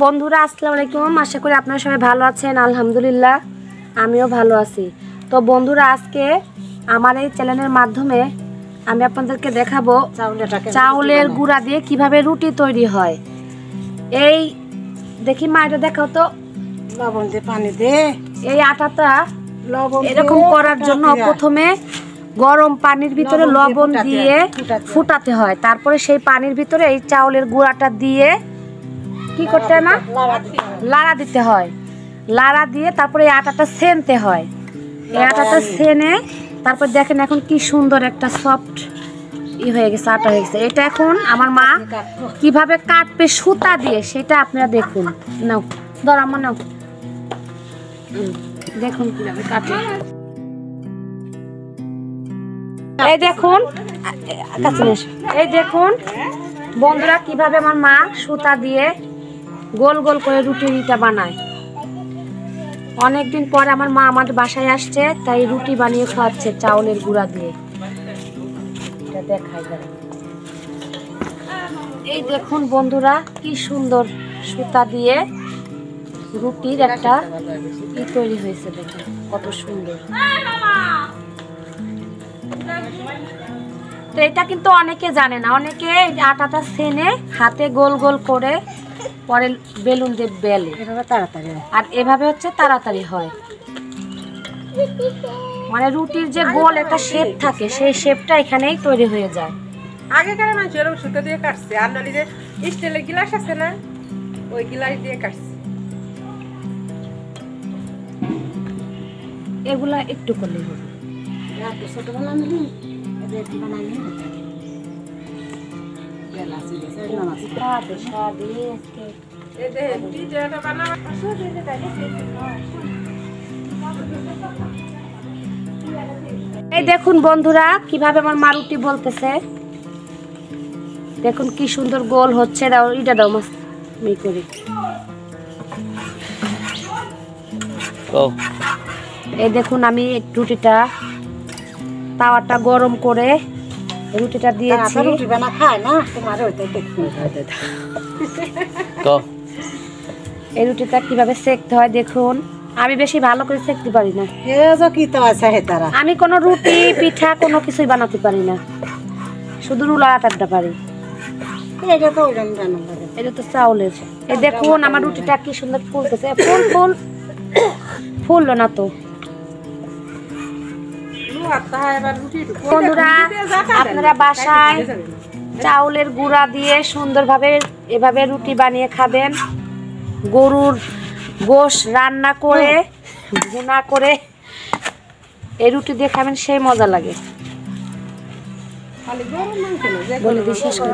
বন্ধুরা আসসালামু আলাইকুম, আশা করি আপনারা সবাই ভালো আছেন। আলহামদুলিল্লাহ আমিও ভালো আছি। তো বন্ধুরা, আজকে আমার এই চ্যানেলের মাধ্যমে আমি আপনাদেরকে দেখাবো চাউলের গুঁড়া দিয়ে কিভাবে রুটি তৈরি হয়। এই দেখি মা, এটা দেখাও তো। লবণ দিয়ে পানি দিয়ে এই আটাটা এরকম করার জন্য প্রথমে গরম পানির ভিতরে লবণ দিয়ে ফুটাতে হয়। তারপরে সেই পানির ভিতরে এই চাউলের গুঁড়াটা দিয়ে কি করতে হয় না, লাড়া দিতে হয়। লাড়া দিয়ে তারপরে এই আটাটা সেনতে হয়। এই আটাটা সেনে তারপর দেখেন এখন কি সুন্দর একটা সফট হয়ে গেছে, আটা হয়ে গেছে। এটা এখন আমার মা কিভাবে কাটবে সুতা দিয়ে সেটা আপনারা দেখুন। নাও ধর আমার, নাও দেখুন কিভাবে কাটে। এই দেখুন, এই দেখুন বন্ধুরা কিভাবে আমার মা সুতা দিয়ে গোল গোল করে রুটিটা বানায়। অনেকদিন পরে আমার মা আমাদের বাসায় আসছে, তাই রুটি বানিয়ে খাওয়াচ্ছে চাউলের গুঁড়া দিয়ে। এটা দেখাই যাবে। এই দেখুন বন্ধুরা কি সুন্দর সুতা দিয়ে রুটির একটা তৈরি হয়েছে। দেখুন কত সুন্দর। তো এটা কিন্তু অনেকে জানে না, অনেকে আটাটা সেনে হাতে গোল গোল করে পরে বেলুন দিয়ে বেলে, এভাবে তাড়াতাড়ি আর এভাবে হচ্ছে তাড়াতাড়ি হয়। মানে রুটির যে গোল একটা শেপ থাকে সেই শেপটা এখানেই তৈরি হয়ে যায়। আগেকার মানুষ এরকম সুতো দিয়ে কাটছে, আর নালি যে স্টিলের গিলাস আছে না, ওই গিলাস দিয়ে কাটছে। এগুলা একটু করলে হবে, ছোট বানানো এই দেখুন বন্ধুরা কিভাবে আমার মা রুটি বলতেছে। দেখুন কি সুন্দর গোল হচ্ছে। দাও এটা, দাও মাছ করি। এই দেখুন আমি রুটিটা তাওয়াটা গরম করে রুটিটা দিয়েছি। রুটি বানা খায় না তোমার, এই রুটিটা কিভাবে সেকতে হয় দেখুন। আমি বেশি ভালো করে সেকতে পারি না, আমি কোনো রুটি পিঠা কোনো কিছুই বানাতে পারি না, শুধু রুলার আটারটা পারি। এটা তো চাউলের। এই দেখুন আমার রুটিটা কি সুন্দর ফুলতেছে। ফুললো না তো। বন্ধুরা আপনারা বাসায় চাউলের গুঁড়া দিয়ে সুন্দরভাবে এভাবে রুটি বানিয়ে খাবেন। গরুর গোশ রান্না করে ভুনা করে এই রুটি দিয়ে খাবেন, সেই মজা লাগে। বলে দিই শেষ করে।